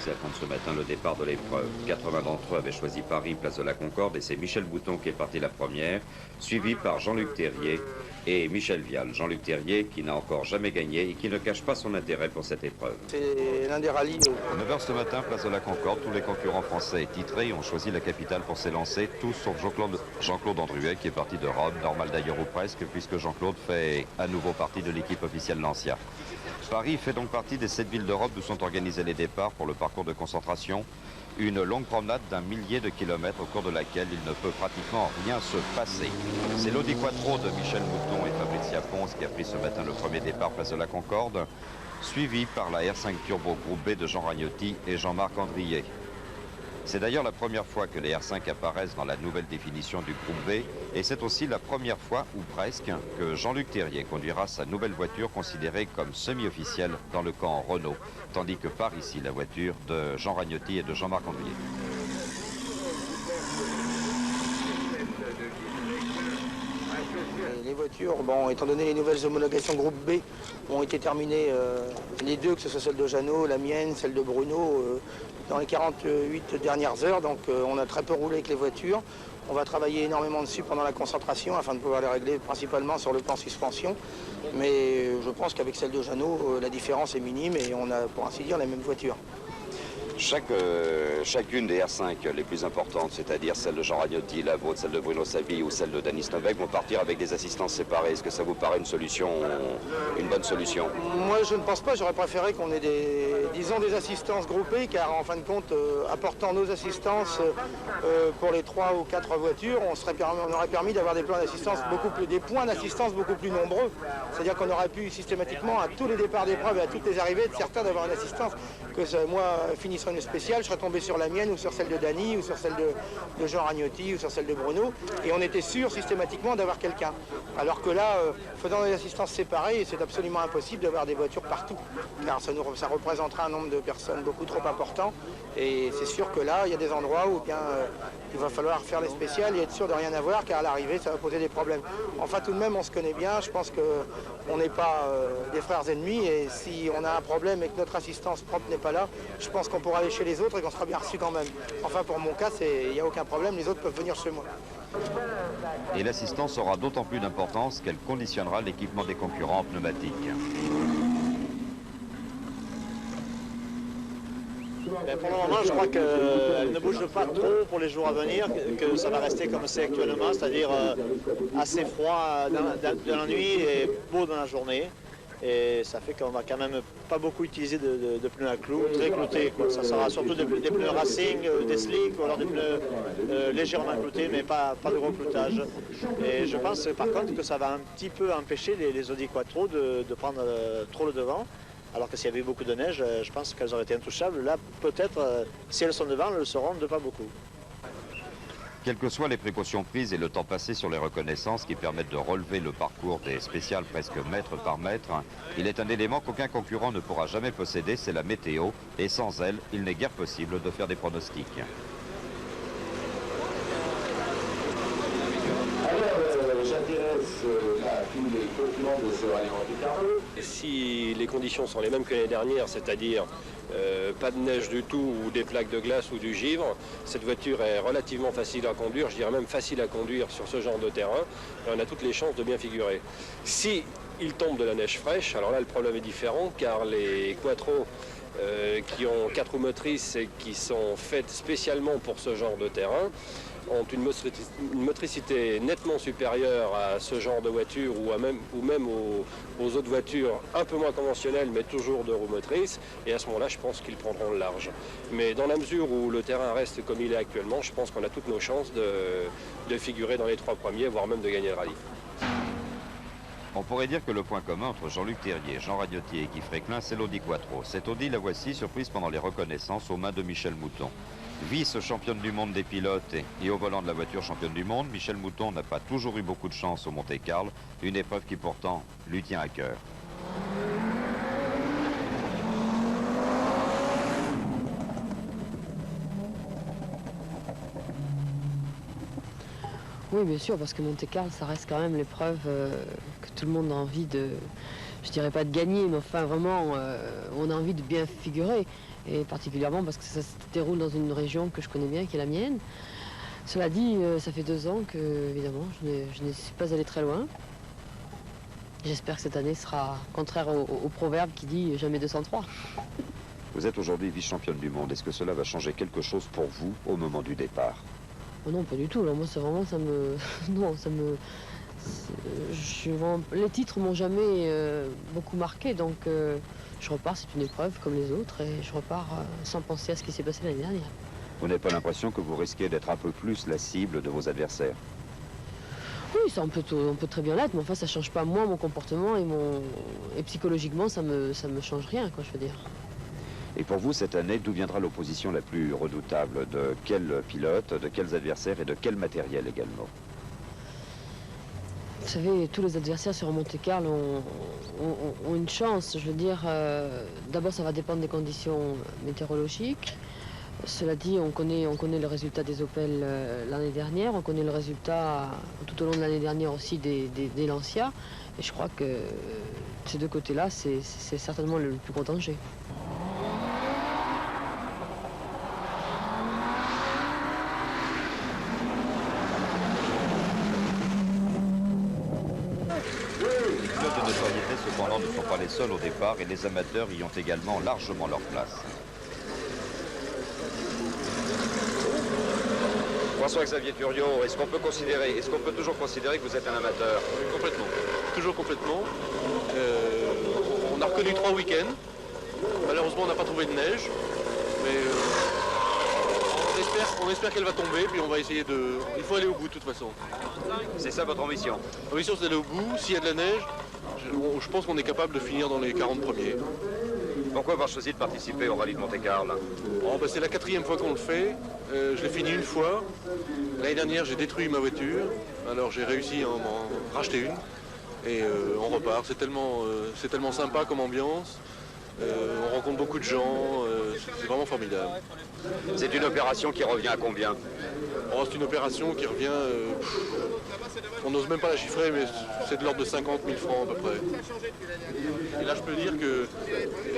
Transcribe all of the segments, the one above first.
organisé attendre ce matin le départ de l'épreuve. 80 d'entre eux avaient choisi Paris, place de la Concorde, et c'est Michèle Mouton qui est parti la première, suivi par Jean-Luc Terrier et Michel Vial. Jean-Luc Terrier qui n'a encore jamais gagné et qui ne cache pas son intérêt pour cette épreuve. C'est l'un des rallyes. 9h ce matin, place de la Concorde, tous les concurrents français titrés ont choisi la capitale pour s'élancer, tous sauf Jean-Claude Andruet qui est parti de Rome, normal d'ailleurs ou presque, puisque Jean-Claude fait à nouveau partie de l'équipe officielle Lancia. Paris fait donc partie des 7 villes d'Europe où sont organisés les départs pour le parcours de concentration. Une longue promenade d'un millier de kilomètres au cours de laquelle il ne peut pratiquement rien se passer. C'est l'Audi Quattro de Michèle Mouton et Fabricia Ponce qui a pris ce matin le premier départ place de la Concorde, suivi par la R5 Turbo Groupe B de Jean Ragnotti et Jean-Marc Andrier. C'est d'ailleurs la première fois que les R5 apparaissent dans la nouvelle définition du groupe B et c'est aussi la première fois, ou presque, que Jean-Luc Terrier conduira sa nouvelle voiture considérée comme semi-officielle dans le camp Renault, tandis que part ici la voiture de Jean Ragnotti et de Jean-Marc Andrier. Les voitures, bon, étant donné les nouvelles homologations groupe B, ont été terminées, les deux, que ce soit celle de Jeannot, la mienne, celle de Bruno, dans les 48 dernières heures. Donc on a très peu roulé avec les voitures. On va travailler énormément dessus pendant la concentration afin de pouvoir les régler principalement sur le plan suspension. Mais je pense qu'avec celle de Jeannot, la différence est minime et on a, pour ainsi dire, la même voiture. Chacune des R5 les plus importantes, c'est-à-dire celle de Jean Ragnotti, la vôtre, celle de Bruno Sabi ou celle de Denis Novek, vont partir avec des assistances séparées. Est-ce que ça vous paraît une bonne solution? Moi, je ne pense pas. J'aurais préféré qu'on ait des assistances groupées, car en fin de compte, apportant nos assistances pour les 3 ou 4 voitures, on aurait permis d'avoir des points d'assistance beaucoup plus nombreux. C'est-à-dire qu'on aurait pu systématiquement, à tous les départs d'épreuve et à toutes les arrivées, être certain d'avoir une assistance. Que moi, finissant une spéciale, je serais tombé sur la mienne ou sur celle de Dany ou sur celle de Jean Ragnotti ou sur celle de Bruno, et on était sûr systématiquement d'avoir quelqu'un. Alors que là, faisant des assistances séparées, c'est absolument impossible d'avoir des voitures partout, car ça représenterait un nombre de personnes beaucoup trop important, et c'est sûr que là, il y a des endroits où bien il va falloir faire les spéciales et être sûr de rien avoir, car à l'arrivée, ça va poser des problèmes. Enfin, tout de même, on se connaît bien, je pense qu'on n'est pas des frères ennemis, et si on a un problème et que notre assistance propre n'est pas là, je pense qu'on pourra aller chez les autres et qu'on sera bien reçu quand même. Enfin, pour mon cas, il n'y a aucun problème, les autres peuvent venir chez moi. Et l'assistance aura d'autant plus d'importance qu'elle conditionnera l'équipement des concurrents en pneumatique. Pour le moment, je crois qu'elle ne bouge pas trop pour les jours à venir, que ça va rester comme c'est actuellement, c'est-à-dire assez froid dans la nuit et beau dans la journée. Et ça fait qu'on va quand même pas beaucoup utiliser de pneus à clous, très cloutés, quoi. Ça sera surtout des pneus racing, des slicks, ou alors des pneus légèrement cloutés, mais pas de gros cloutage. Et je pense par contre que ça va un petit peu empêcher les Audi Quattro de prendre trop le devant. Alors que s'il y avait beaucoup de neige, je pense qu'elles auraient été intouchables. Là, peut-être, si elles sont devant, elles le seront de pas beaucoup. Quelles que soient les précautions prises et le temps passé sur les reconnaissances qui permettent de relever le parcours des spéciales presque mètre par mètre, il est un élément qu'aucun concurrent ne pourra jamais posséder, c'est la météo, et sans elle, il n'est guère possible de faire des pronostics. J'intéresse tous les concurrents de ce rallye Monte-Carlo. Si les conditions sont les mêmes que l'année dernière, c'est-à-dire pas de neige du tout ou des plaques de glace ou du givre, cette voiture est relativement facile à conduire, je dirais même facile à conduire sur ce genre de terrain, et on a toutes les chances de bien figurer. Si il tombe de la neige fraîche, alors là le problème est différent, car les Quattro qui ont 4 roues motrices et qui sont faites spécialement pour ce genre de terrain, ont une motricité nettement supérieure à ce genre de voiture ou même aux autres voitures un peu moins conventionnelles mais toujours de roues motrices, et à ce moment-là je pense qu'ils prendront le large. Mais dans la mesure où le terrain reste comme il est actuellement, je pense qu'on a toutes nos chances de figurer dans les 3 premiers, voire même de gagner le rallye. On pourrait dire que le point commun entre Jean-Luc Terrier, Jean Ragnotti et Guy Fréquelin, c'est l'Audi Quattro. Cette Audi, la voici, surprise pendant les reconnaissances aux mains de Michèle Mouton. Vice-championne du monde des pilotes et au volant de la voiture championne du monde, Michèle Mouton n'a pas toujours eu beaucoup de chance au Monte-Carlo, une épreuve qui pourtant lui tient à cœur. Oui, bien sûr, parce que Monte-Carlo, ça reste quand même l'épreuve que tout le monde a envie de, je dirais pas de gagner, mais enfin vraiment, on a envie de bien figurer. Et particulièrement parce que ça se déroule dans une région que je connais bien, qui est la mienne. Cela dit, ça fait 2 ans que, évidemment, je ne suis pas allée très loin. J'espère que cette année sera contraire au proverbe qui dit « jamais 203 ». Vous êtes aujourd'hui vice-championne du monde. Est-ce que cela va changer quelque chose pour vous au moment du départ? Oh non, pas du tout. Alors moi, c'est vraiment, ça me... Non, ça me... Les titres m'ont jamais beaucoup marqué, donc je repars, c'est une épreuve comme les autres, et je repars sans penser à ce qui s'est passé l'année dernière. Vous n'avez pas l'impression que vous risquez d'être un peu plus la cible de vos adversaires? Oui, ça, on peut très bien l'être, mais enfin, ça change pas moi, mon comportement, et psychologiquement, ça me change rien, quoi, je veux dire. Et pour vous, cette année, d'où viendra l'opposition la plus redoutable? De quels pilotes, de quels adversaires et de quel matériel également? Vous savez, tous les adversaires sur Monte-Carlo ont une chance. Je veux dire, d'abord, ça va dépendre des conditions météorologiques. Cela dit, on connaît le résultat des Opel l'année dernière. On connaît le résultat tout au long de l'année dernière aussi des Lancia. Et je crois que ces deux côtés-là, c'est certainement le plus gros danger. Cependant, ne sont pas les seuls au départ et les amateurs y ont également largement leur place. François-Xavier Turiot, est-ce qu'on peut toujours considérer que vous êtes un amateur? Oui, complètement, toujours complètement. On a reconnu 3 week-ends. Malheureusement, on n'a pas trouvé de neige, mais on espère qu'elle va tomber, puis on va essayer de... Il faut aller au bout de toute façon. C'est ça votre ambition? L'ambition, c'est d'aller au bout. S'il y a de la neige, je pense qu'on est capable de finir dans les 40 premiers. Pourquoi avoir choisi de participer au rallye de Monte-Carlo? C'est la 4e fois qu'on le fait. Je l'ai fini une fois. L'année dernière, j'ai détruit ma voiture. Alors j'ai réussi à en racheter une. Et on repart. C'est tellement sympa comme ambiance. On rencontre beaucoup de gens. C'est vraiment formidable. C'est une opération qui revient à combien? C'est une opération qui revient... on n'ose même pas la chiffrer, mais c'est de l'ordre de 50 000 francs à peu près. Et là, je peux dire que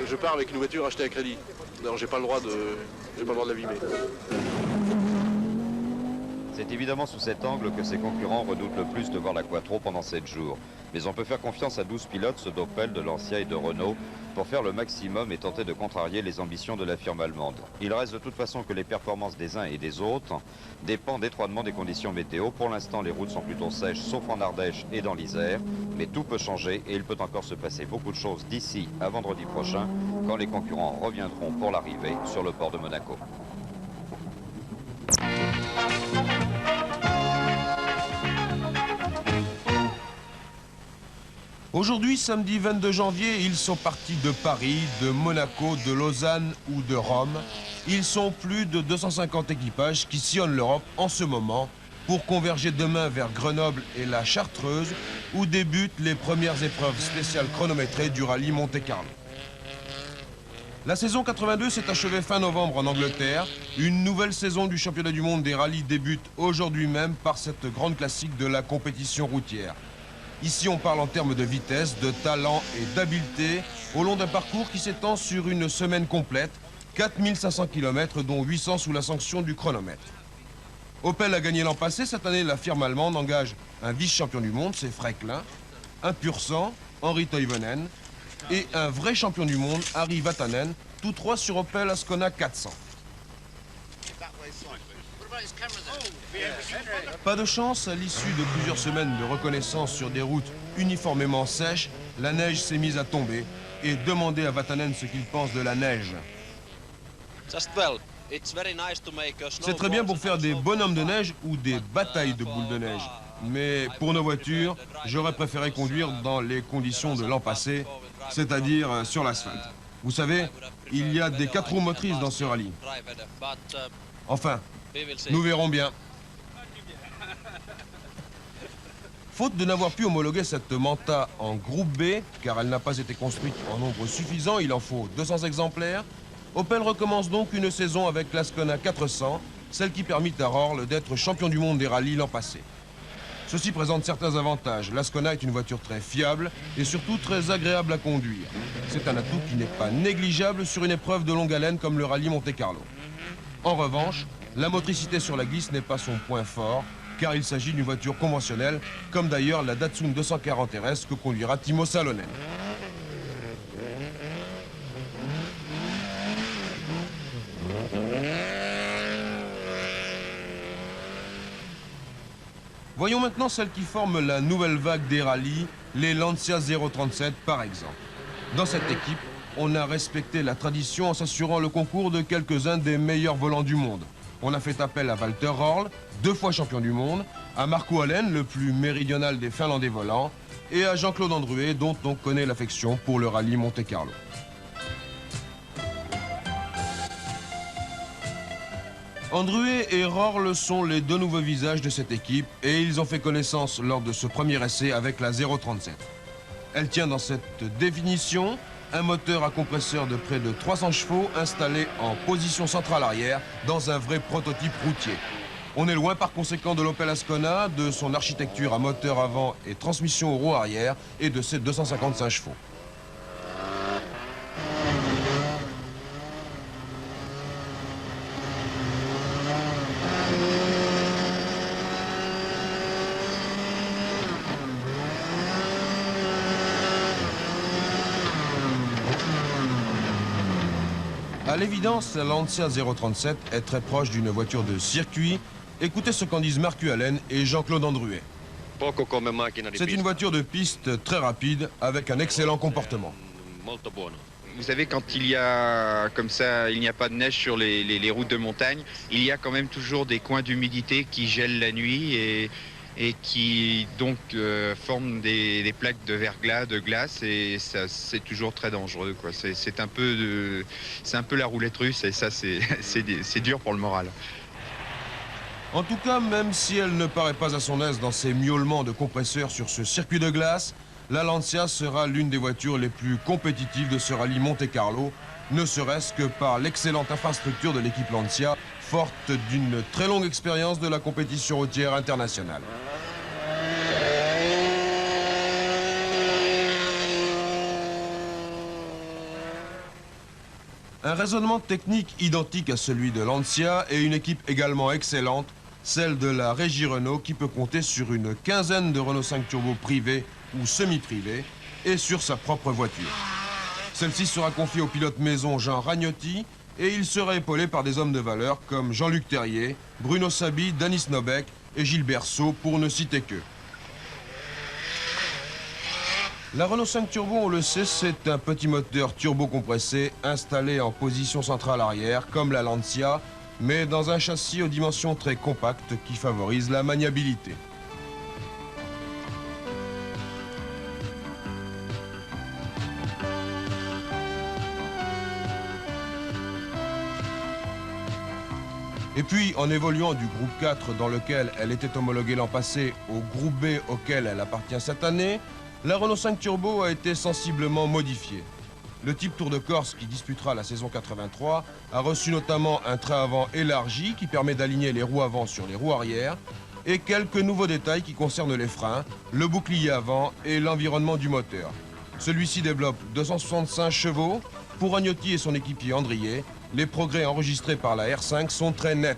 je pars avec une voiture achetée à crédit. Alors, j'ai pas le droit de l'abîmer. C'est évidemment sous cet angle que ses concurrents redoutent le plus de voir la Quattro pendant 7 jours. Mais on peut faire confiance à 12 pilotes, ceux d'Opel, de Lancia et de Renault, pour faire le maximum et tenter de contrarier les ambitions de la firme allemande. Il reste de toute façon que les performances des uns et des autres dépendent étroitement des conditions météo. Pour l'instant, les routes sont plutôt sèches, sauf en Ardèche et dans l'Isère. Mais tout peut changer et il peut encore se passer beaucoup de choses d'ici à vendredi prochain, quand les concurrents reviendront pour l'arrivée sur le port de Monaco. Aujourd'hui, samedi 22 janvier, ils sont partis de Paris, de Monaco, de Lausanne ou de Rome. Ils sont plus de 250 équipages qui sillonnent l'Europe en ce moment pour converger demain vers Grenoble et la Chartreuse où débutent les premières épreuves spéciales chronométrées du rallye Monte-Carlo. La saison 82 s'est achevée fin novembre en Angleterre. Une nouvelle saison du championnat du monde des rallyes débute aujourd'hui même par cette grande classique de la compétition routière. Ici, on parle en termes de vitesse, de talent et d'habileté au long d'un parcours qui s'étend sur une semaine complète, 4500 km, dont 800 sous la sanction du chronomètre. Opel a gagné l'an passé. Cette année, la firme allemande engage un vice-champion du monde, c'est Freiklin, un pur sang, Henri Toivonen, et un vrai champion du monde, Harry Vatanen, tous trois sur Opel Ascona 400. Pas de chance, à l'issue de plusieurs semaines de reconnaissance sur des routes uniformément sèches, la neige s'est mise à tomber et demandez à Vatanen ce qu'il pense de la neige. C'est très bien pour faire des bonhommes de neige ou des batailles de boules de neige. Mais pour nos voitures, j'aurais préféré conduire dans les conditions de l'an passé, c'est-à-dire sur l'asphalte. Vous savez, il y a des 4 roues motrices dans ce rallye. Enfin, nous verrons bien. Faute de n'avoir pu homologuer cette Manta en groupe B, car elle n'a pas été construite en nombre suffisant, il en faut 200 exemplaires, Opel recommence donc une saison avec l'Ascona 400, celle qui permit à Rorl d'être champion du monde des rallyes l'an passé. Ceci présente certains avantages. L'Ascona est une voiture très fiable et surtout très agréable à conduire. C'est un atout qui n'est pas négligeable sur une épreuve de longue haleine comme le rallye Monte-Carlo. En revanche, la motricité sur la glisse n'est pas son point fort, car il s'agit d'une voiture conventionnelle, comme d'ailleurs la Datsun 240 RS que conduira Timo Salonen. Voyons maintenant celles qui forment la nouvelle vague des rallyes, les Lancia 037 par exemple. Dans cette équipe, on a respecté la tradition en s'assurant le concours de quelques-uns des meilleurs volants du monde. On a fait appel à Walter Röhrl, 2 fois champion du monde, à Markku Alén, le plus méridional des Finlandais volants, et à Jean-Claude Andruet, dont on connaît l'affection pour le rallye Monte-Carlo. Andruet et Röhrl sont les 2 nouveaux visages de cette équipe et ils ont fait connaissance lors de ce premier essai avec la 037. Elle tient dans cette définition un moteur à compresseur de près de 300 chevaux installé en position centrale arrière dans un vrai prototype routier. On est loin par conséquent de l'Opel Ascona, de son architecture à moteur avant et transmission au roue arrière et de ses 255 chevaux. À l'évidence, la Lancia 037 est très proche d'une voiture de circuit. Écoutez ce qu'en disent Markku Alén et Jean-Claude Andruet. C'est une voiture de piste très rapide avec un excellent comportement. Vous savez, quand il y a comme ça, il n'y a pas de neige sur les routes de montagne, il y a quand même toujours des coins d'humidité qui gèlent la nuit et qui donc forment des plaques de verglas, de glace, et ça c'est toujours très dangereux, quoi. C'est un peu la roulette russe, et ça c'est dur pour le moral. En tout cas, même si elle ne paraît pas à son aise dans ses miaulements de compresseur sur ce circuit de glace, la Lancia sera l'une des voitures les plus compétitives de ce rallye Monte-Carlo, ne serait-ce que par l'excellente infrastructure de l'équipe Lancia, forte d'une très longue expérience de la compétition routière internationale. Un raisonnement technique identique à celui de Lancia et une équipe également excellente, celle de la Régie Renault qui peut compter sur une quinzaine de Renault 5 Turbo privés ou semi-privés et sur sa propre voiture. Celle-ci sera confiée au pilote maison Jean Ragnotti et il sera épaulé par des hommes de valeur comme Jean-Luc Terrier, Bruno Sabi, Danis Nobeck et Gilbert Sceaux pour ne citer qu'eux. La Renault 5 Turbo, on le sait, c'est un petit moteur turbo compressé installé en position centrale arrière comme la Lancia, mais dans un châssis aux dimensions très compactes qui favorise la maniabilité. Et puis, en évoluant du groupe 4 dans lequel elle était homologuée l'an passé au groupe B auquel elle appartient cette année, la Renault 5 Turbo a été sensiblement modifiée. Le type Tour de Corse qui disputera la saison 83 a reçu notamment un train avant élargi qui permet d'aligner les roues avant sur les roues arrière et quelques nouveaux détails qui concernent les freins, le bouclier avant et l'environnement du moteur. Celui-ci développe 265 chevaux. Pour Ragnotti et son équipier Andrier, les progrès enregistrés par la R5 sont très nets.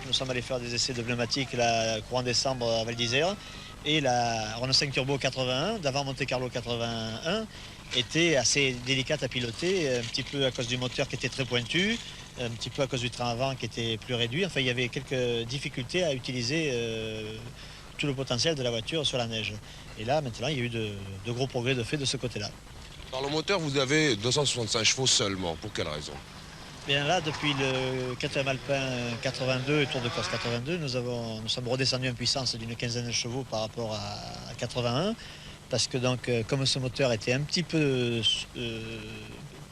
Nous sommes allés faire des essais de pneumatiques courant décembre à Val d'Isère et la Renault 5 Turbo 81 d'avant Monte Carlo 81 était assez délicate à piloter, un petit peu à cause du moteur qui était très pointu, un petit peu à cause du train avant qui était plus réduit. Enfin, il y avait quelques difficultés à utiliser tout le potentiel de la voiture sur la neige. Et là, maintenant, il y a eu de gros progrès de fait de ce côté-là. Par le moteur, vous avez 265 chevaux seulement. Pour quelle raison? Bien là, depuis le KTM Alpin 82 et Tour de Corse 82, nous sommes redescendus en puissance d'une quinzaine de chevaux par rapport à 81. Parce que donc, comme ce moteur était un petit peu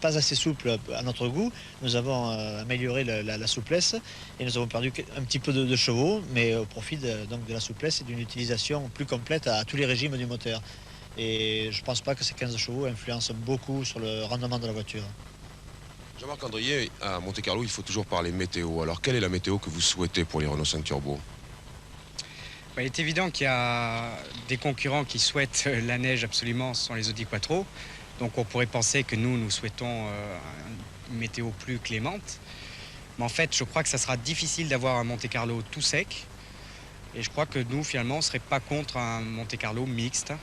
pas assez souple à notre goût, nous avons amélioré la souplesse et nous avons perdu un petit peu de chevaux, mais au profit donc de la souplesse et d'une utilisation plus complète à tous les régimes du moteur. Et je ne pense pas que ces 15 chevaux influencent beaucoup sur le rendement de la voiture. Jean-Marc Andrier, à Monte-Carlo, il faut toujours parler météo. Alors, quelle est la météo que vous souhaitez pour les Renault 5 Turbo? Il est évident qu'il y a des concurrents qui souhaitent la neige absolument, ce sont les Audi Quattro. Donc on pourrait penser que nous souhaitons une météo plus clémente. Mais en fait, je crois que ça sera difficile d'avoir un Monte-Carlo tout sec. Et je crois que nous, finalement, on ne serait pas contre un Monte-Carlo mixte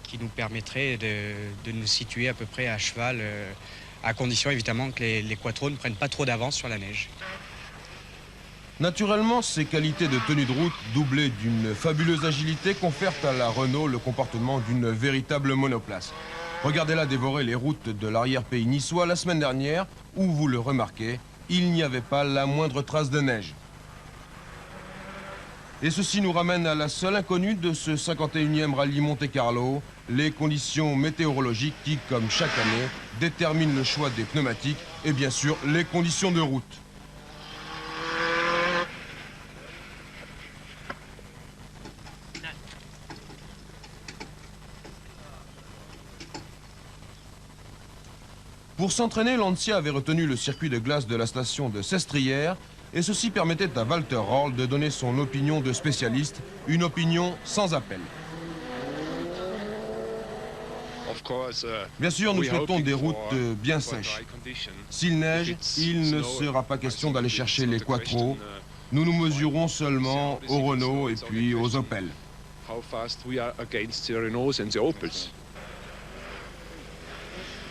qui nous permettrait de nous situer à peu près à cheval, à condition évidemment que les Quattro ne prennent pas trop d'avance sur la neige. Naturellement, ces qualités de tenue de route, doublées d'une fabuleuse agilité, confèrent à la Renault le comportement d'une véritable monoplace. Regardez-la dévorer les routes de l'arrière-pays niçois la semaine dernière, où, vous le remarquez, il n'y avait pas la moindre trace de neige. Et ceci nous ramène à la seule inconnue de ce 51e rallye Monte-Carlo, les conditions météorologiques qui, comme chaque année, déterminent le choix des pneumatiques et bien sûr les conditions de route. Pour s'entraîner, Lancia avait retenu le circuit de glace de la station de Sestrières et ceci permettait à Walter Röhrl de donner son opinion de spécialiste, une opinion sans appel. Bien sûr, nous souhaitons des routes bien sèches. S'il neige, il ne sera pas question d'aller chercher les Quattro. Nous nous mesurons seulement aux Renault et puis aux Opel.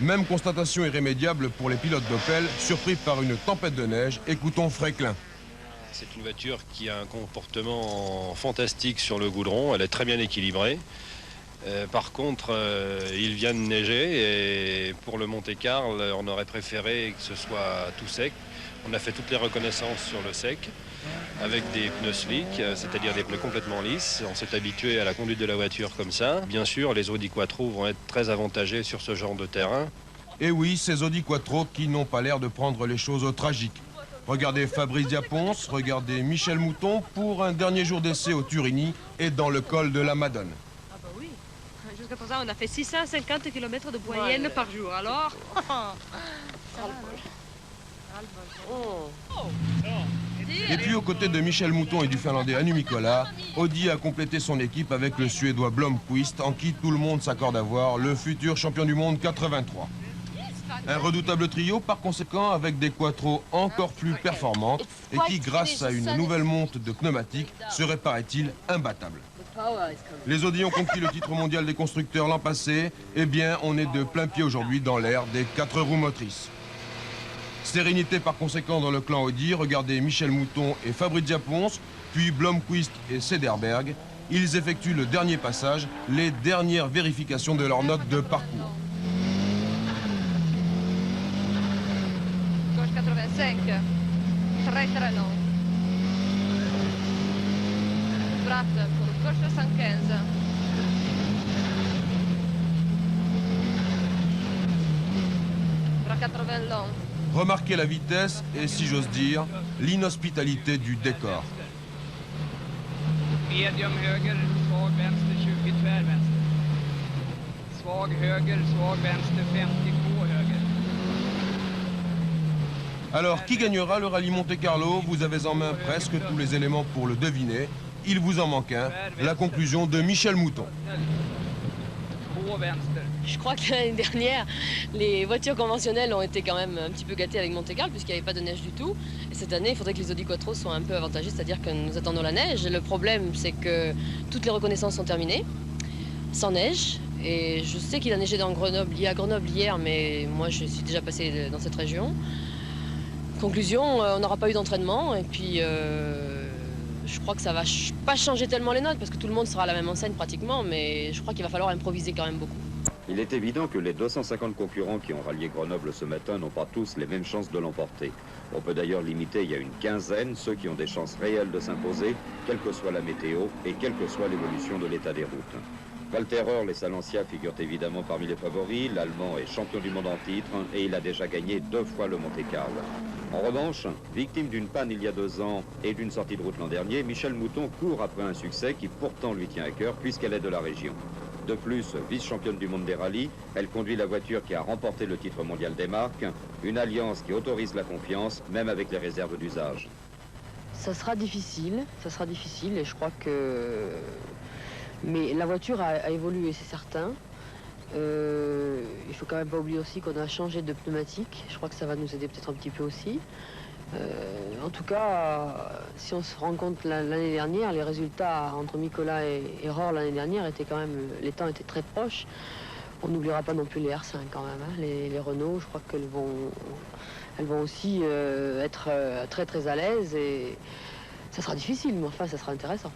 Même constatation irrémédiable pour les pilotes d'Opel, surpris par une tempête de neige. Écoutons Fréquelin. C'est une voiture qui a un comportement fantastique sur le goudron, elle est très bien équilibrée. Par contre, il vient de neiger et pour le Monte-Carlo, on aurait préféré que ce soit tout sec. On a fait toutes les reconnaissances sur le sec avec des pneus slick, c'est-à-dire des pneus complètement lisses. On s'est habitué à la conduite de la voiture comme ça. Bien sûr, les Audi Quattro vont être très avantagés sur ce genre de terrain. Et oui, ces Audi Quattro qui n'ont pas l'air de prendre les choses au tragique. Regardez Fabrizia Pons, regardez Michel Mouton pour un dernier jour d'essai au Turini et dans le col de la Madone. Ah bah oui, jusqu'à présent on a fait 650 km de moyenne par jour, alors... Et puis aux côtés de Michel Mouton et du Finlandais Anu Mikkola, Audi a complété son équipe avec le Suédois Blomqvist, en qui tout le monde s'accorde à voir le futur champion du monde 83. Un redoutable trio, par conséquent, avec des Quattro encore plus performantes et qui, grâce à une nouvelle monte de pneumatiques, serait, paraît-il, imbattable. Les Audi ont conquis le titre mondial des constructeurs l'an passé. Eh bien, on est de plein pied aujourd'hui dans l'ère des 4 roues motrices. Sérénité par conséquent dans le clan Audi, regardez Michel Mouton et Fabrizia Pons, puis Blomqvist et Sederberg. Ils effectuent le dernier passage, les dernières vérifications de leurs notes de parcours. Gauche 85, très très long. Droite pour gauche 115. Bras 80 long. Remarquez la vitesse et, si j'ose dire, l'inhospitalité du décor. Medium höger, svag vänster, 20 tvärvänster. Svag höger, svag vänster, 52 höger. Alors, qui gagnera le rallye Monte-Carlo? Vous avez en main presque tous les éléments pour le deviner. Il vous en manque un, la conclusion de Michel Mouton. Je crois que l'année dernière, les voitures conventionnelles ont été quand même un petit peu gâtées avec Monte-Carlo puisqu'il n'y avait pas de neige du tout. Et cette année, il faudrait que les Audi Quattro soient un peu avantagés, c'est-à-dire que nous attendons la neige. Et le problème, c'est que toutes les reconnaissances sont terminées, sans neige. Et je sais qu'il a neigé à Grenoble hier, mais moi je suis déjà passé dans cette région. Conclusion, on n'aura pas eu d'entraînement et puis je crois que ça va pas changer tellement les notes parce que tout le monde sera à la même enseigne pratiquement, mais je crois qu'il va falloir improviser quand même beaucoup. Il est évident que les 250 concurrents qui ont rallié Grenoble ce matin n'ont pas tous les mêmes chances de l'emporter. On peut d'ailleurs limiter, il y a une quinzaine, ceux qui ont des chances réelles de s'imposer, quelle que soit la météo et quelle que soit l'évolution de l'état des routes. Walter Röhrl et sa Lancia figurent évidemment parmi les favoris. L'Allemand est champion du monde en titre et il a déjà gagné 2 fois le Monte-Carlo. En revanche, victime d'une panne il y a 2 ans et d'une sortie de route l'an dernier, Michel Mouton court après un succès qui pourtant lui tient à cœur puisqu'elle est de la région. De plus, vice-championne du monde des rallyes, elle conduit la voiture qui a remporté le titre mondial des marques, une alliance qui autorise la confiance, même avec les réserves d'usage. Ça sera difficile et je crois que... Mais la voiture a évolué, c'est certain. Il faut quand même pas oublier aussi qu'on a changé de pneumatique. Je crois que ça va nous aider peut-être un petit peu aussi. En tout cas, si on se rend compte l'année dernière, les résultats entre Mikola et Rohr l'année dernière étaient quand même, les temps étaient très proches. On n'oubliera pas non plus les R5 quand même, hein. Les Renault, je crois qu'elles vont aussi être très très à l'aise et ça sera difficile, mais enfin ça sera intéressant.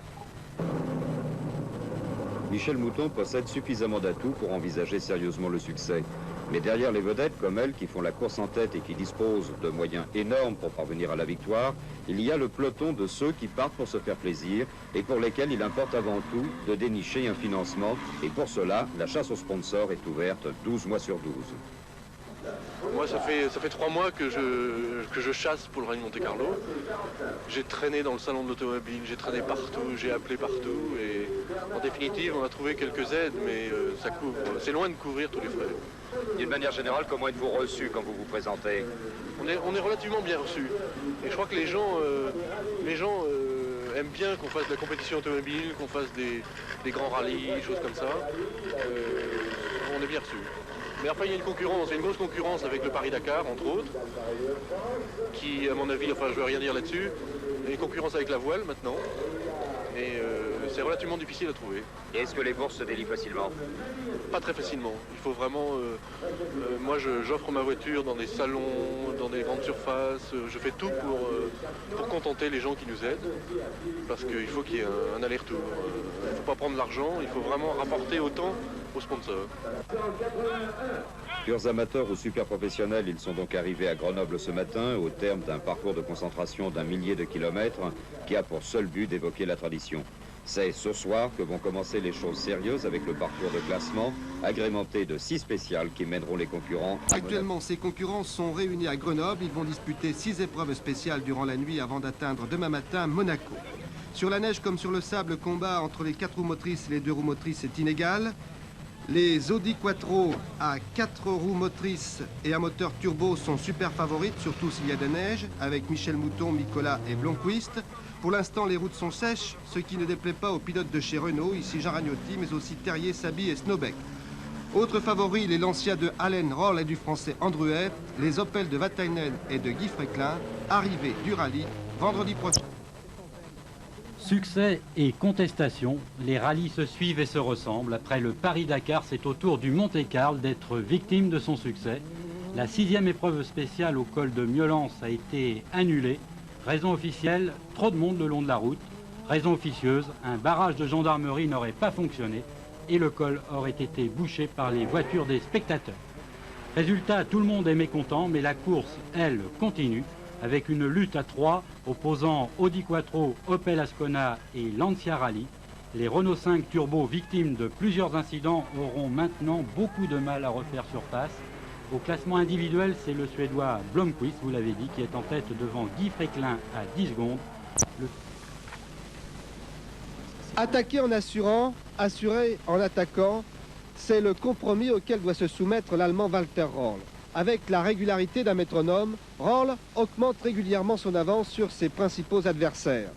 Michèle Mouton possède suffisamment d'atouts pour envisager sérieusement le succès. Mais derrière les vedettes comme elle, qui font la course en tête et qui disposent de moyens énormes pour parvenir à la victoire, il y a le peloton de ceux qui partent pour se faire plaisir et pour lesquels il importe avant tout de dénicher un financement. Et pour cela, la chasse aux sponsors est ouverte 12 mois sur 12. Moi, ça fait 3 mois que je chasse pour le Rallye Monte-Carlo. J'ai traîné dans le salon de l'automobile, j'ai traîné partout, j'ai appelé partout. Et en définitive, on a trouvé quelques aides, mais c'est loin de couvrir tous les frais. D'une manière générale, comment êtes-vous reçu quand vous vous présentez? On est relativement bien reçu. Et je crois que les gens aiment bien qu'on fasse de la compétition automobile, qu'on fasse des grands rallyes, des choses comme ça. On est bien reçu. Mais après, il y a une concurrence, il y a une grosse concurrence avec le Paris-Dakar, entre autres, qui, à mon avis, enfin, je ne veux rien dire là-dessus, il y a une concurrence avec la voile maintenant, et c'est relativement difficile à trouver. Et est-ce que les bourses se délient facilement? Pas très facilement. Il faut vraiment... moi, j'offre ma voiture dans des salons, dans des grandes surfaces, je fais tout pour contenter les gens qui nous aident, parce qu'il faut qu'il y ait un aller-retour. Il ne faut pas prendre l'argent, il faut vraiment rapporter autant aux sponsors. Purs amateurs ou super professionnels, ils sont donc arrivés à Grenoble ce matin au terme d'un parcours de concentration d'1 millier de kilomètres qui a pour seul but d'évoquer la tradition. C'est ce soir que vont commencer les choses sérieuses avec le parcours de classement agrémenté de 6 spéciales qui mèneront les concurrents. Actuellement, ces concurrents sont réunis à Grenoble. Ils vont disputer 6 épreuves spéciales durant la nuit avant d'atteindre demain matin Monaco. Sur la neige comme sur le sable, le combat entre les 4 roues motrices et les 2 roues motrices est inégal. Les Audi Quattro à 4 roues motrices et un moteur turbo sont super favorites, surtout s'il y a de la neige, avec Michèle Mouton, Mikola et Blomqvist. Pour l'instant, les routes sont sèches, ce qui ne déplaît pas aux pilotes de chez Renault, ici Jean Ragnotti, mais aussi Terrier, Saby et Snowbeck. Autres favoris, les Lancia de Allen, Roll et du français Andruet, les Opel de Vatainen et de Guy Fréclin, arrivés du rallye vendredi prochain. Succès et contestation, les rallyes se suivent et se ressemblent. Après le Paris-Dakar, c'est au tour du Monte-Carlo d'être victime de son succès. La 6e épreuve spéciale au col de Miolence a été annulée. Raison officielle, trop de monde le long de la route. Raison officieuse, un barrage de gendarmerie n'aurait pas fonctionné et le col aurait été bouché par les voitures des spectateurs. Résultat, tout le monde est mécontent, mais la course, elle, continue, avec une lutte à 3 opposant Audi Quattro, Opel Ascona et Lancia Rally. Les Renault 5 Turbo, victimes de plusieurs incidents, auront maintenant beaucoup de mal à refaire surface. Au classement individuel, c'est le Suédois Blomqvist, vous l'avez dit, qui est en tête devant Guy Fréclin à 10 secondes. Attaquer en assurant, assurer en attaquant, c'est le compromis auquel doit se soumettre l'Allemand Walter Roll. Avec la régularité d'un métronome, Roll augmente régulièrement son avance sur ses principaux adversaires.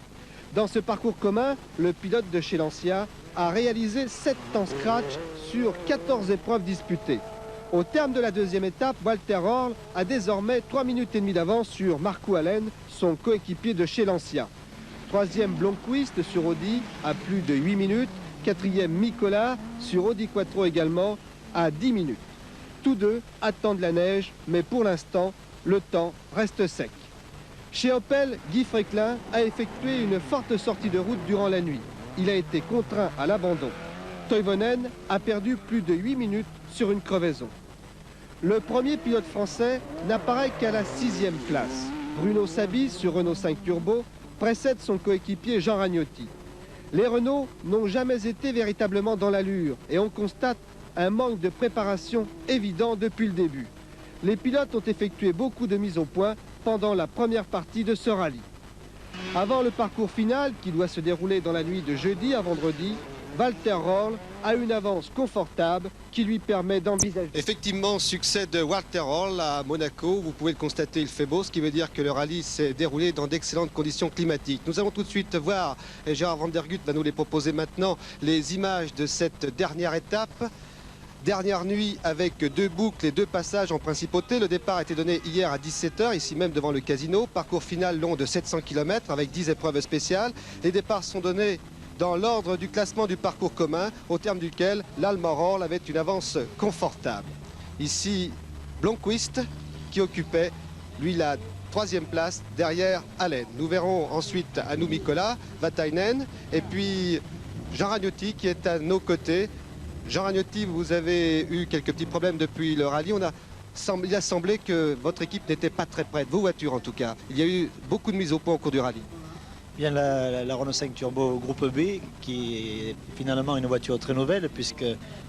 Dans ce parcours commun, le pilote de chez Lancia a réalisé 7 temps scratch sur 14 épreuves disputées. Au terme de la 2e étape, Walter Roll a désormais 3 minutes et demie d'avance sur Marco Allen, son coéquipier de chez Lancia. 3e Blomqvist sur Audi à plus de 8 minutes. 4e Mikola sur Audi Quattro également à 10 minutes. Tous deux attendent la neige, mais pour l'instant, le temps reste sec. Chez Opel, Guy Fréclin a effectué une forte sortie de route durant la nuit. Il a été contraint à l'abandon. Toivonen a perdu plus de 8 minutes sur une crevaison. Le premier pilote français n'apparaît qu'à la 6e place. Bruno Saby sur Renault 5 Turbo précède son coéquipier Jean Ragnotti. Les Renault n'ont jamais été véritablement dans l'allure et on constate un manque de préparation évident depuis le début. Les pilotes ont effectué beaucoup de mises au point pendant la première partie de ce rallye. Avant le parcours final, qui doit se dérouler dans la nuit de jeudi à vendredi, Walter Röhrl a une avance confortable qui lui permet d'envisager. Effectivement, succès de Walter Röhrl à Monaco. Vous pouvez le constater, il fait beau, ce qui veut dire que le rallye s'est déroulé dans d'excellentes conditions climatiques. Nous allons tout de suite voir, et Gérard Van der Gutt va nous les proposer maintenant, les images de cette dernière étape. Dernière nuit avec 2 boucles et 2 passages en principauté. Le départ a été donné hier à 17 h, ici même devant le casino. Parcours final long de 700 km avec 10 épreuves spéciales. Les départs sont donnés dans l'ordre du classement du parcours commun, au terme duquel l'Allemand Röhrl avait une avance confortable. Ici, Blomqvist qui occupait, lui, la 3e place derrière Allen. Nous verrons ensuite Anu Mikkola, Vatainen et puis Jean Ragnotti qui est à nos côtés. Jean Ragnotti, vous avez eu quelques petits problèmes depuis le rallye. Il a semblé que votre équipe n'était pas très prête, vos voitures en tout cas. Il y a eu beaucoup de mises au point au cours du rallye. Bien, la Renault 5 Turbo groupe B, qui est finalement une voiture très nouvelle, puisque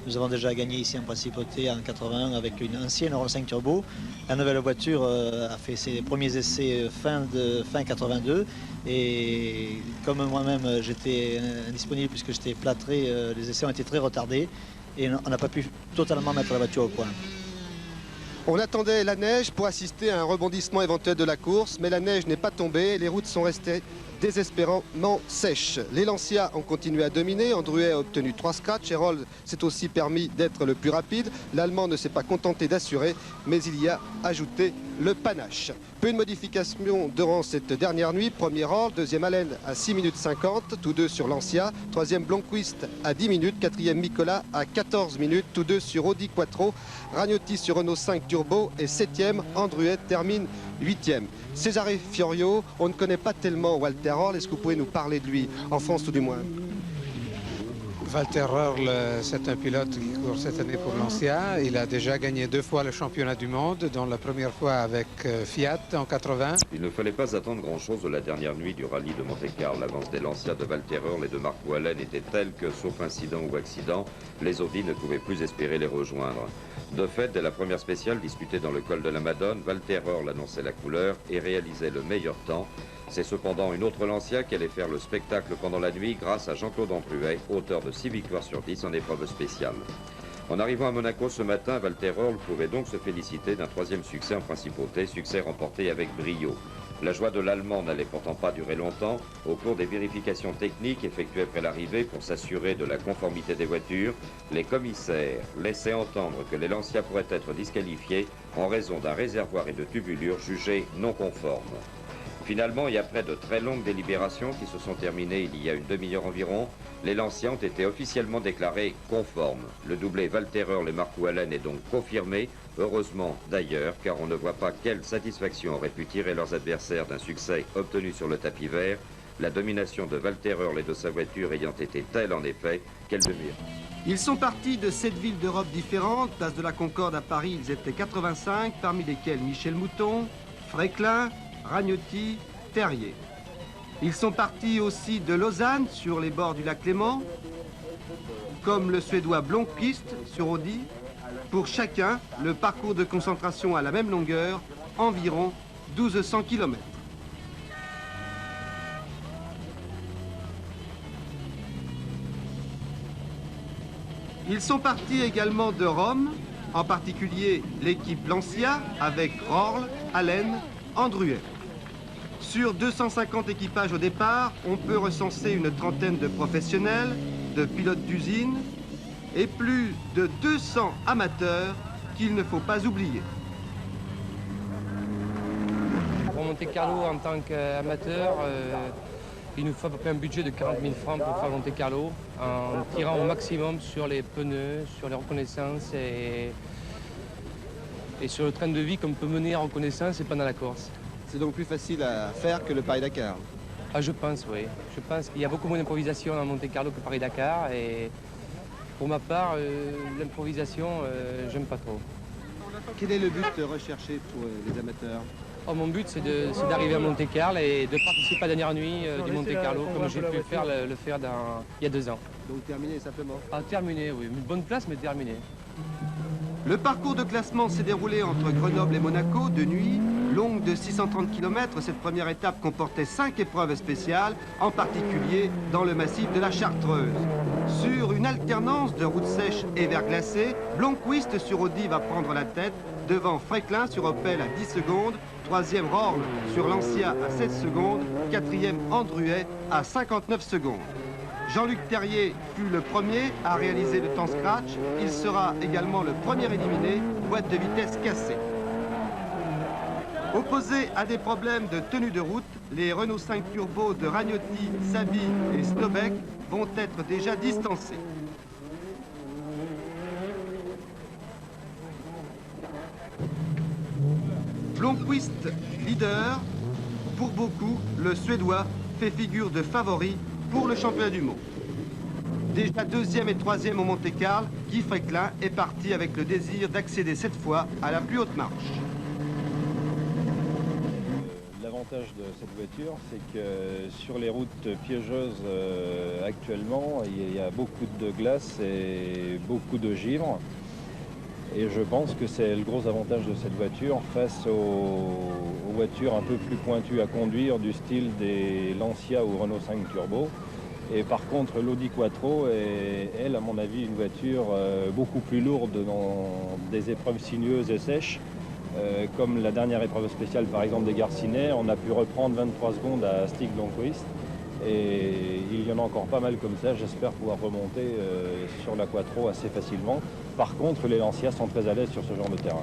nous avons déjà gagné ici en principauté en 81 avec une ancienne Renault 5 Turbo. La nouvelle voiture a fait ses premiers essais fin 82, et comme moi-même j'étais indisponible puisque j'étais plâtré, les essais ont été très retardés et on n'a pas pu totalement mettre la voiture au point. On attendait la neige pour assister à un rebondissement éventuel de la course, mais la neige n'est pas tombée, les routes sont restées désespérément sèches. Les Lancia ont continué à dominer, Andruet a obtenu 3 scratchs et Röhrl s'est aussi permis d'être le plus rapide. L'Allemand ne s'est pas contenté d'assurer, mais il y a ajouté le panache. Peu de modifications durant cette dernière nuit. Premier Röhrl, deuxième Allen à 6 minutes 50, tous deux sur Lancia. Troisième Blomqvist à 10 minutes, quatrième Mikkola à 14 minutes, tous deux sur Audi Quattro. Ragnotti sur Renault 5 Turbo et 7e, Andruet termine 8e. Cesare Fiorio, on ne connaît pas tellement Walter Röhrl, est-ce que vous pouvez nous parler de lui, en France tout du moins? Walter Röhrl, c'est un pilote qui court cette année pour Lancia. Il a déjà gagné 2 fois le championnat du monde, dont la première fois avec Fiat en 80. Il ne fallait pas attendre grand-chose de la dernière nuit du rallye de Monte-Carlo. L'avance des Lancia de Walter Röhrl et de Marc Wallen était telle que, sauf incident ou accident, les Audi ne pouvaient plus espérer les rejoindre. De fait, dès la première spéciale disputée dans le col de la Madone, Walter Röhrl annonçait la couleur et réalisait le meilleur temps. C'est cependant une autre Lancia qui allait faire le spectacle pendant la nuit grâce à Jean-Claude Andruet, auteur de 6 victoires sur 10 en épreuve spéciale. En arrivant à Monaco ce matin, Walter Röhrl pouvait donc se féliciter d'un 3e succès en principauté, succès remporté avec brio. La joie de l'Allemand n'allait pourtant pas durer longtemps. Au cours des vérifications techniques effectuées après l'arrivée pour s'assurer de la conformité des voitures, les commissaires laissaient entendre que les Lancia pourraient être disqualifiés en raison d'un réservoir et de tubulures jugés non conformes. Finalement, et après de très longues délibérations qui se sont terminées il y a une demi-heure environ, les Lancia ont été officiellement déclarés conformes. Le doublé Walter Röhrl et Marc Wallen est donc confirmé, heureusement d'ailleurs, car on ne voit pas quelle satisfaction auraient pu tirer leurs adversaires d'un succès obtenu sur le tapis vert, la domination de Walter Röhrl et de sa voiture ayant été telle en effet qu'elle demeure. Ils sont partis de 7 villes d'Europe différentes. Place de la Concorde à Paris, ils étaient 85, parmi lesquels Michel Mouton, Fréclin, Ragnotti, Terrier. Ils sont partis aussi de Lausanne, sur les bords du lac Léman, comme le Suédois Blomqvist sur Audi. Pour chacun, le parcours de concentration à la même longueur, environ 1200 km. Ils sont partis également de Rome, en particulier l'équipe Lancia, avec Röhrl, Allen, Andruet. Sur 250 équipages au départ, on peut recenser une trentaine de professionnels, de pilotes d'usine et plus de 200 amateurs qu'il ne faut pas oublier. Pour Monte-Carlo en tant qu'amateur, il nous faut à peu près un budget de 40 000 francs pour faire Monte-Carlo, en tirant au maximum sur les pneus, sur les reconnaissances et sur le train de vie qu'on peut mener en reconnaissance et pendant la course. C'est donc plus facile à faire que le Paris-Dakar? Ah, je pense, oui. Je pense qu'il y a beaucoup moins d'improvisation à Monte-Carlo que Paris-Dakar. Et pour ma part, l'improvisation, j'aime pas trop. Quel est le but recherché pour les amateurs? Oh, mon but, c'est d'arriver à Monte-Carlo et de participer à la dernière nuit du Monte-Carlo, comme j'ai pu le faire il y a 2 ans. Donc terminé simplement? Ah, terminé, oui. Une bonne place, mais terminé. Le parcours de classement s'est déroulé entre Grenoble et Monaco de nuit, longue de 630 km. Cette première étape comportait 5 épreuves spéciales, en particulier dans le massif de la Chartreuse. Sur une alternance de route sèche et verglacée, Blomqvist sur Audi va prendre la tête, devant Freiklin sur Opel à 10 secondes, troisième Rorn sur Lancia à 16 secondes, quatrième Andruet à 59 secondes. Jean-Luc Terrier fut le premier à réaliser le temps scratch. Il sera également le premier éliminé, boîte de vitesse cassée. Opposés à des problèmes de tenue de route, les Renault 5 Turbo de Ragnotti, Saby et Snobek vont être déjà distancés. Blomqvist, leader. Pour beaucoup, le Suédois fait figure de favori pour le championnat du monde. Déjà deuxième et troisième au Monte-Carlo, Guy Freiklin est parti avec le désir d'accéder cette fois à la plus haute marche. L'avantage de cette voiture, c'est que sur les routes piégeuses actuellement, il y a beaucoup de glace et beaucoup de givre. Et je pense que c'est le gros avantage de cette voiture face aux voitures un peu plus pointues à conduire du style des Lancia ou Renault 5 Turbo. Et par contre, l'Audi Quattro est, elle, à mon avis, une voiture beaucoup plus lourde dans des épreuves sinueuses et sèches. Comme la dernière épreuve spéciale, par exemple, des Garcinet, on a pu reprendre 23 secondes à Stig Blomqvist. Et il y en a encore pas mal comme ça. J'espère pouvoir remonter sur la Quattro assez facilement. Par contre, les Lancia sont très à l'aise sur ce genre de terrain.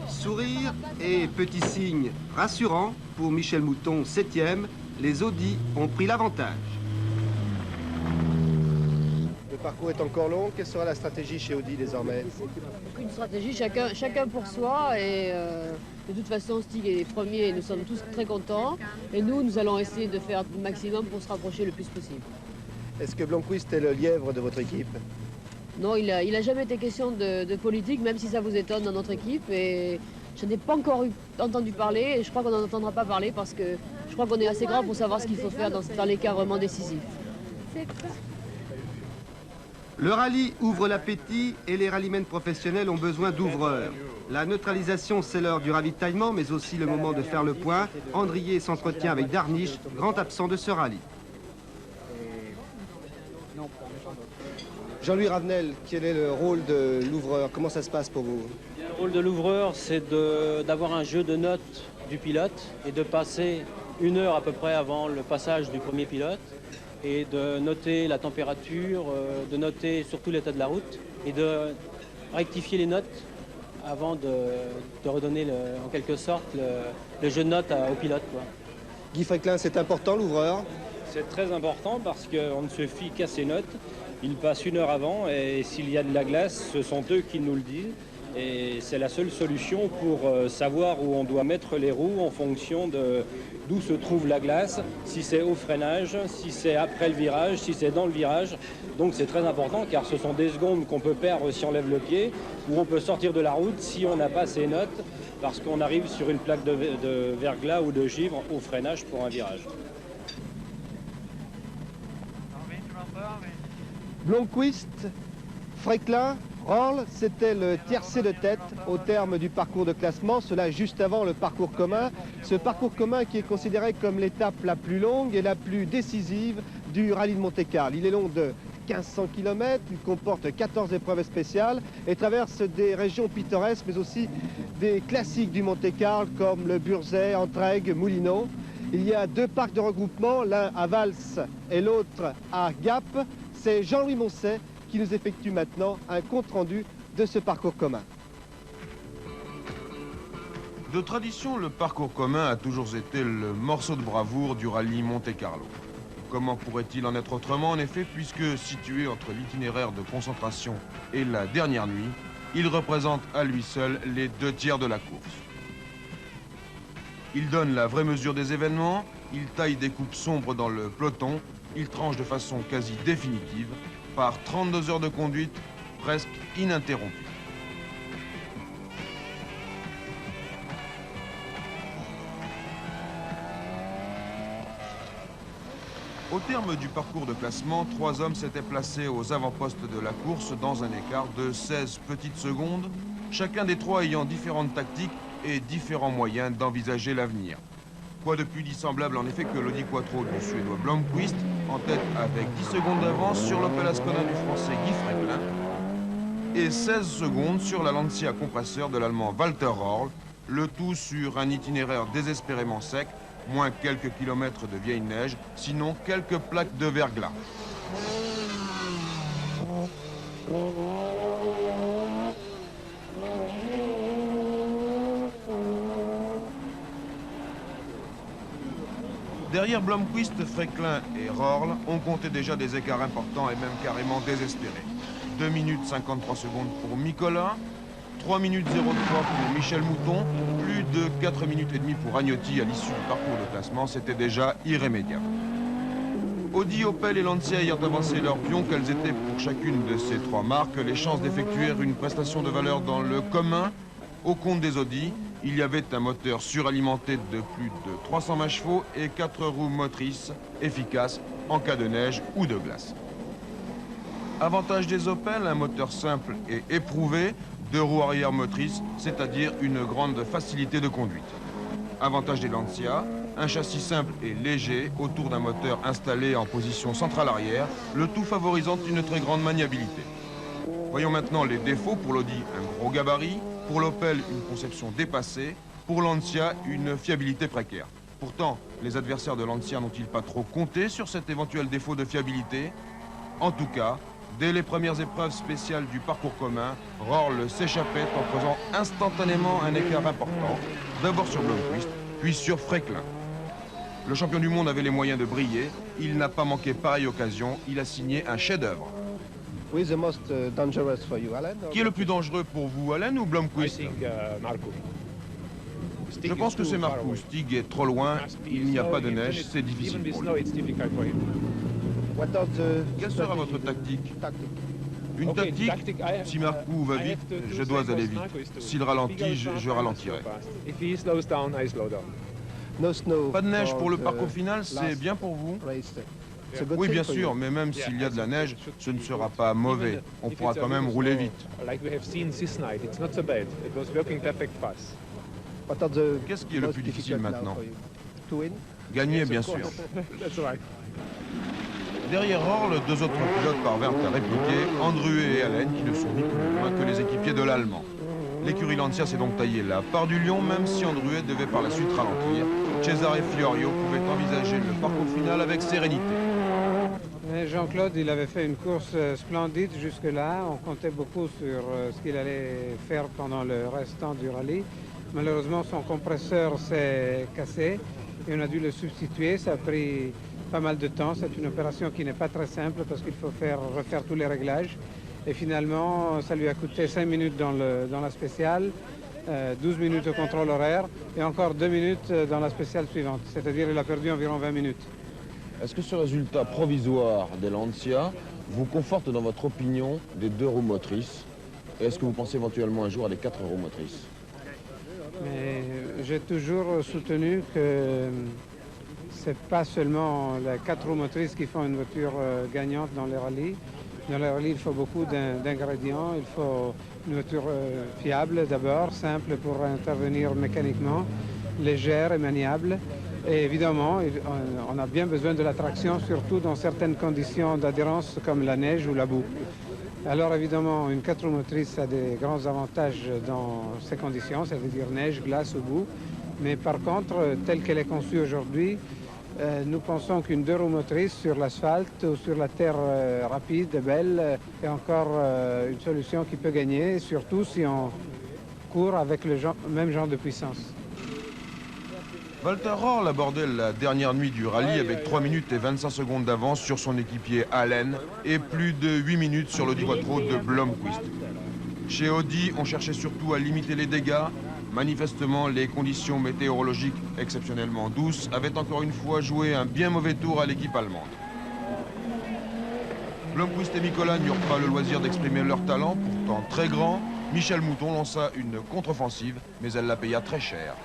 Sourire et petit signe rassurant pour Michel Mouton, 7e. Les Audi ont pris l'avantage. Le parcours est encore long. Quelle sera la stratégie chez Audi désormais? Une stratégie, chacun pour soi. Et de toute façon, Stig est premier et nous sommes tous très contents. Et nous allons essayer de faire le maximum pour se rapprocher le plus possible. Est-ce que Blomqvist est le lièvre de votre équipe? Non, il a jamais été question de politique, même si ça vous étonne dans notre équipe. Et je n'ai pas encore entendu parler et je crois qu'on n'en entendra pas parler parce que je crois qu'on est assez grand pour savoir ce qu'il faut faire dans les cas vraiment décisifs. Le rallye ouvre l'appétit et les rallymen professionnels ont besoin d'ouvreurs. La neutralisation, c'est l'heure du ravitaillement, mais aussi le moment de faire le point. Andrier s'entretient avec Darniche, grand absent de ce rallye. Jean-Louis Ravenel, quel est le rôle de l'ouvreur? Comment ça se passe pour vous? Le rôle de l'ouvreur, c'est d'avoir un jeu de notes du pilote et de passer 1 heure à peu près avant le passage du premier pilote et de noter la température, de noter surtout l'état de la route et de rectifier les notes avant de redonner en quelque sorte le jeu de notes au pilote, quoi. Guy Freiklin, c'est important l'ouvreur? C'est très important parce qu'on ne se fie qu'à ses notes. Ils passent 1 heure avant et s'il y a de la glace, ce sont eux qui nous le disent. Et c'est la seule solution pour savoir où on doit mettre les roues en fonction d'où se trouve la glace, si c'est au freinage, si c'est après le virage, si c'est dans le virage. Donc c'est très important car ce sont des secondes qu'on peut perdre si on lève le pied ou on peut sortir de la route si on n'a pas ces notes parce qu'on arrive sur une plaque de verglas ou de givre au freinage pour un virage. Blomqvist, Freiklin, Rorl, c'était le tiercé de tête au terme du parcours de classement, cela juste avant le parcours commun. Ce parcours commun qui est considéré comme l'étape la plus longue et la plus décisive du rallye de Monte-Carlo. Il est long de 1500 km, il comporte 14 épreuves spéciales et traverse des régions pittoresques mais aussi des classiques du Monte-Carlo comme le Burzet, Entraigues, Moulineau. Il y a 2 parcs de regroupement, l'un à Vals et l'autre à Gap. C'est Jean-Louis Moncet qui nous effectue maintenant un compte-rendu de ce parcours commun. De tradition, le parcours commun a toujours été le morceau de bravoure du rallye Monte-Carlo. Comment pourrait-il en être autrement, en effet, puisque situé entre l'itinéraire de concentration et la dernière nuit, il représente à lui seul les 2/3 de la course. Il donne la vraie mesure des événements, il taille des coupes sombres dans le peloton, il tranche de façon quasi définitive par 32 heures de conduite presque ininterrompue. Au terme du parcours de classement, 3 hommes s'étaient placés aux avant-postes de la course dans un écart de 16 petites secondes, chacun des 3 ayant différentes tactiques et différents moyens d'envisager l'avenir. Quoi de plus dissemblable en effet que l'Audi Quattro du Suédois Blomqvist, en tête avec 10 secondes d'avance sur l'Opel Ascona du français Guy Fréquelin et 16 secondes sur la Lancia compresseur de l'allemand Walter Röhrl, le tout sur un itinéraire désespérément sec, moins quelques kilomètres de vieille neige, sinon quelques plaques de verglas. Derrière Blomqvist, Fréquelin et Röhrl, on comptait déjà des écarts importants et même carrément désespérés. 2 minutes 53 secondes pour Nicolas, 3 minutes 03 pour Michel Mouton, plus de 4 minutes et demie pour Agnotti à l'issue du parcours de classement, c'était déjà irrémédiable. Audi, Opel et Lancia ayant avancé leurs pions, quelles étaient pour chacune de ces trois marques les chances d'effectuer une prestation de valeur dans le commun? Au compte des Audi, il y avait un moteur suralimenté de plus de 320 chevaux et 4 roues motrices efficaces en cas de neige ou de glace. Avantage des Opel, un moteur simple et éprouvé, 2 roues arrière motrices, c'est-à-dire une grande facilité de conduite. Avantage des Lancia, un châssis simple et léger autour d'un moteur installé en position centrale arrière, le tout favorisant une très grande maniabilité. Voyons maintenant les défauts. Pour l'Audi, un gros gabarit, pour l'Opel, une conception dépassée, pour Lancia, une fiabilité précaire. Pourtant, les adversaires de Lancia n'ont-ils pas trop compté sur cet éventuel défaut de fiabilité? En tout cas, dès les premières épreuves spéciales du parcours commun, Röhrl s'échappait en faisant instantanément un écart important, d'abord sur Blomqvist, puis sur Fréquelin. Le champion du monde avait les moyens de briller, il n'a pas manqué pareille occasion, il a signé un chef-d'œuvre. Qui est le plus dangereux pour vous, Allen ou Blomqvist? Je pense que c'est Marco. Stig est trop loin, il n'y a pas de neige, c'est difficile pour lui. Quelle sera votre tactique? Une tactique? Si Marco va vite, je dois aller vite. S'il ralentit, je ralentirai. Pas de neige pour le parcours final, c'est bien pour vous? Oui, bien sûr, mais même s'il y a de la neige, ce ne sera pas mauvais. On pourra quand même rouler vite. Qu'est-ce qui est le plus difficile maintenant? Gagner, bien sûr. Derrière Röhrl, 2 autres pilotes parvinrent à répliquer, Andruet et Allen, qui ne sont ni plus ni moins que les équipiers de l'Allemand. L'écurie Lancia s'est donc taillé la part du lion, même si Andruet devait par la suite ralentir. Cesare Fiorio pouvait envisager le parcours final avec sérénité. Jean-Claude, il avait fait une course splendide jusque-là. On comptait beaucoup sur ce qu'il allait faire pendant le restant du rallye. Malheureusement, son compresseur s'est cassé et on a dû le substituer. Ça a pris pas mal de temps. C'est une opération qui n'est pas très simple parce qu'il faut refaire tous les réglages. Et finalement, ça lui a coûté 5 minutes dans la spéciale, 12 minutes au contrôle horaire et encore 2 minutes dans la spéciale suivante. C'est-à-dire qu'il a perdu environ 20 minutes. Est-ce que ce résultat provisoire des Lancia vous conforte dans votre opinion des 2 roues motrices? Et est-ce que vous pensez éventuellement un jour à des 4 roues motrices? Mais j'ai toujours soutenu que ce n'est pas seulement les 4 roues motrices qui font une voiture gagnante dans les rallyes. Dans les rallyes, il faut beaucoup d'ingrédients. Il faut une voiture fiable d'abord, simple pour intervenir mécaniquement, légère et maniable. Et évidemment, on a bien besoin de la traction, surtout dans certaines conditions d'adhérence comme la neige ou la boue. Alors évidemment, une 4 roues motrices a des grands avantages dans ces conditions, c'est-à-dire neige, glace ou boue. Mais par contre, telle qu'elle est conçue aujourd'hui, nous pensons qu'une 2 roues motrices sur l'asphalte ou sur la terre rapide et belle est encore une solution qui peut gagner, surtout si on court avec le même genre de puissance. Walter Röhrl abordait la dernière nuit du rallye avec 3 minutes et 25 secondes d'avance sur son équipier Allen et plus de 8 minutes sur l'Audi Quattro de Blomqvist. Chez Audi, on cherchait surtout à limiter les dégâts. Manifestement, les conditions météorologiques exceptionnellement douces avaient encore une fois joué un bien mauvais tour à l'équipe allemande. Blomqvist et Nicolas n'eurent pas le loisir d'exprimer leur talent, pourtant très grand. Michel Mouton lança une contre-offensive, mais elle la paya très cher.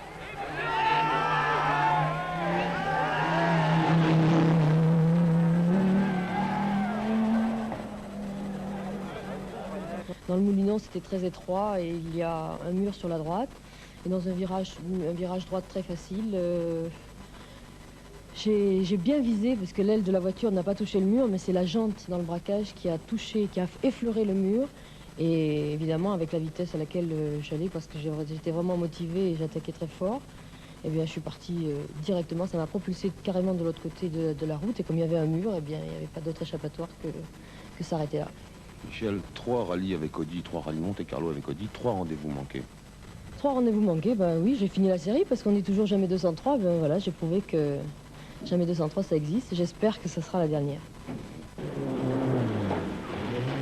Dans le Moulinon, c'était très étroit et il y a un mur sur la droite. Et dans un virage droite très facile, J'ai bien visé parce que l'aile de la voiture n'a pas touché le mur, mais c'est la jante dans le braquage qui a touché, qui a effleuré le mur. Et évidemment, avec la vitesse à laquelle j'allais, parce que j'étais vraiment motivée et j'attaquais très fort, eh bien, je suis partie directement. Ça m'a propulsé carrément de l'autre côté de la route. Et comme il y avait un mur, eh bien, il n'y avait pas d'autre échappatoire que s'arrêter là. Michel, 3 rallyes avec Audi, 3 rallyes Monte-Carlo avec Audi, 3 rendez-vous manqués. 3 rendez-vous manqués, ben oui, j'ai fini la série parce qu'on est toujours jamais 203. Ben voilà, j'ai prouvé que jamais 203 ça existe. J'espère que ce sera la dernière.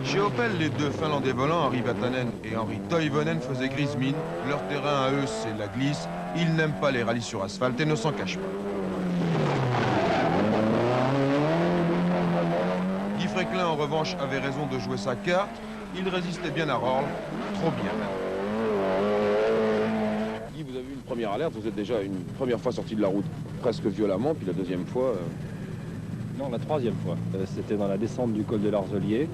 Chez Opel, les deux Finlandais volants, Harri Vatanen et Henri Toivonen, faisaient grise mine. Leur terrain à eux, c'est la glisse. Ils n'aiment pas les rallyes sur asphalte et ne s'en cachent pas. Guy Fréquelin, en revanche, avait raison de jouer sa carte. Il résistait bien à Rorl, trop bien même. Guy, vous avez eu une première alerte, vous êtes déjà une première fois sorti de la route presque violemment, puis la deuxième fois... Non, la troisième fois. C'était dans la descente du col de l'Arzelier.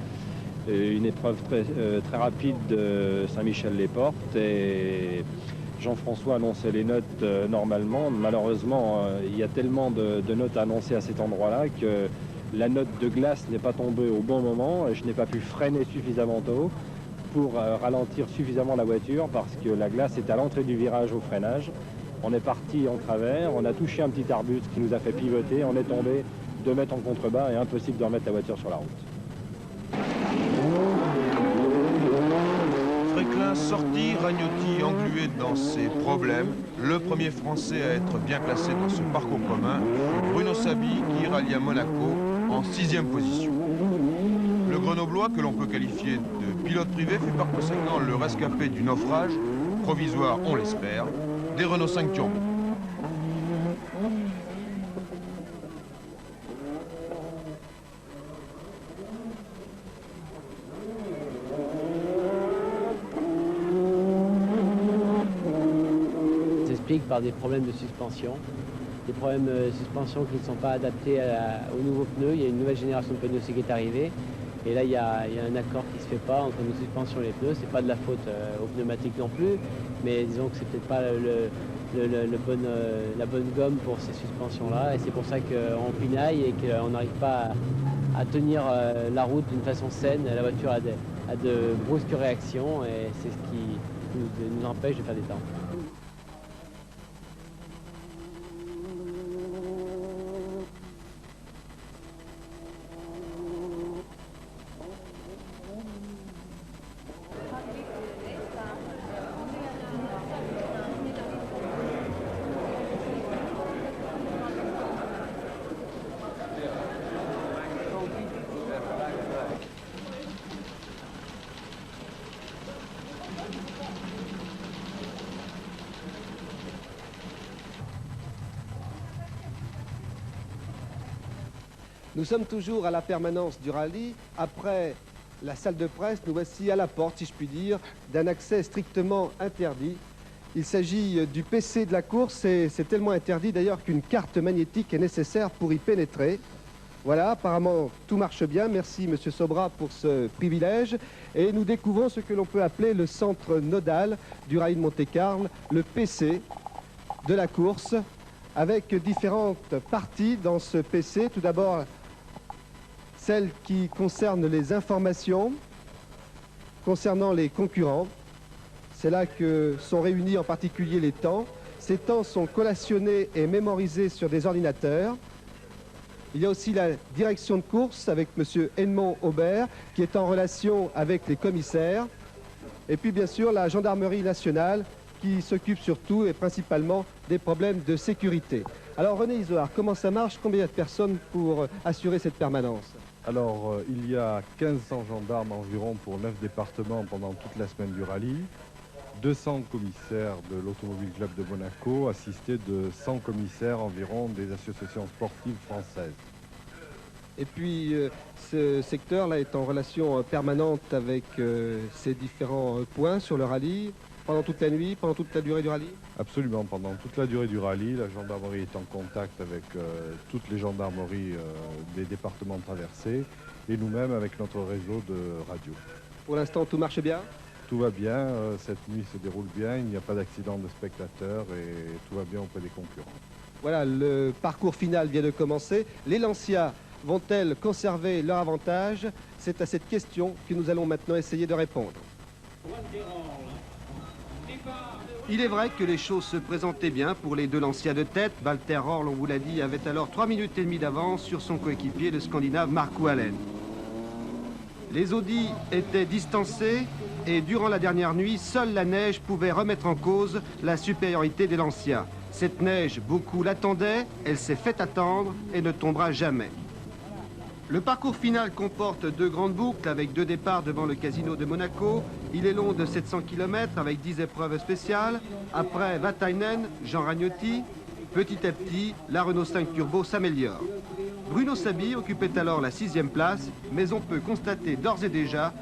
Une épreuve très rapide de Saint-Michel-les-Portes et Jean-François annonçait les notes normalement. Malheureusement, il y a tellement de notes annoncées à cet endroit-là que la note de glace n'est pas tombée au bon moment et je n'ai pas pu freiner suffisamment tôt pour ralentir suffisamment la voiture parce que la glace est à l'entrée du virage au freinage. On est parti en travers, on a touché un petit arbuste qui nous a fait pivoter, on est tombé 2 mètres en contrebas et impossible de remettre la voiture sur la route. Fréquelin sorti, Ragnotti englué dans ses problèmes. Le premier Français à être bien classé dans ce parcours commun fut Bruno Sabi qui rallia Monaco en 6e position. Le Grenoblois, que l'on peut qualifier de pilote privé, fait par conséquent le rescapé du naufrage, provisoire on l'espère, des Renault 5 Turbo. Par des problèmes de suspension, des problèmes de suspension qui ne sont pas adaptés aux nouveaux pneus. Il y a une nouvelle génération de pneus aussi qui est arrivée et là il y a un accord qui ne se fait pas entre nos suspensions et les pneus. C'est pas de la faute aux pneumatiques non plus, mais disons que c'est peut-être pas la bonne gomme pour ces suspensions là et c'est pour ça qu'on pinaille et qu'on n'arrive pas à tenir la route d'une façon saine. La voiture a de brusques réactions et c'est ce qui nous empêche de faire des temps. Nous sommes toujours à la permanence du rallye. Après la salle de presse, nous voici à la porte, si je puis dire, d'un accès strictement interdit. Il s'agit du PC de la course et c'est tellement interdit d'ailleurs qu'une carte magnétique est nécessaire pour y pénétrer. Voilà, apparemment tout marche bien. Merci Monsieur Sobra pour ce privilège. Et nous découvrons ce que l'on peut appeler le centre nodal du rallye de Monte-Carlo, le PC de la course, avec différentes parties dans ce PC. Tout d'abord, celle qui concerne les informations concernant les concurrents. C'est là que sont réunis en particulier les temps. Ces temps sont collationnés et mémorisés sur des ordinateurs. Il y a aussi la direction de course avec M. Edmond Aubert qui est en relation avec les commissaires. Et puis bien sûr la gendarmerie nationale qui s'occupe surtout et principalement des problèmes de sécurité. Alors René Isoard, comment ça marche? Combien de personnes pour assurer cette permanence? Alors, il y a 1500 gendarmes environ pour 9 départements pendant toute la semaine du rallye, 200 commissaires de l'Automobile Club de Monaco, assistés de 100 commissaires environ des associations sportives françaises. Et puis, ce secteur-là est en relation permanente avec ces différents points sur le rallye, pendant toute la nuit, pendant toute la durée du rallye? Absolument, pendant toute la durée du rallye, la gendarmerie est en contact avec toutes les gendarmeries des départements traversés et nous-mêmes avec notre réseau de radio. Pour l'instant, tout marche bien? Tout va bien, cette nuit se déroule bien, il n'y a pas d'accident de spectateurs et tout va bien auprès des concurrents. Voilà, le parcours final vient de commencer. Les Lancia vont-elles conserver leur avantage? C'est à cette question que nous allons maintenant essayer de répondre. Il est vrai que les choses se présentaient bien pour les deux Lancia de tête. Walter Röhrl, on vous l'a dit, avait alors 3 minutes et demie d'avance sur son coéquipier, le Scandinave Markku Alén. Les Audi étaient distancés et durant la dernière nuit, seule la neige pouvait remettre en cause la supériorité des Lancia. Cette neige, beaucoup l'attendaient, elle s'est fait attendre et ne tombera jamais. Le parcours final comporte 2 grandes boucles avec 2 départs devant le casino de Monaco. Il est long de 700 km avec 10 épreuves spéciales. Après Vatainen, Jean Ragnotti, petit à petit, la Renault 5 Turbo s'améliore. Bruno Sabi occupait alors la 6e place, mais on peut constater d'ores et déjà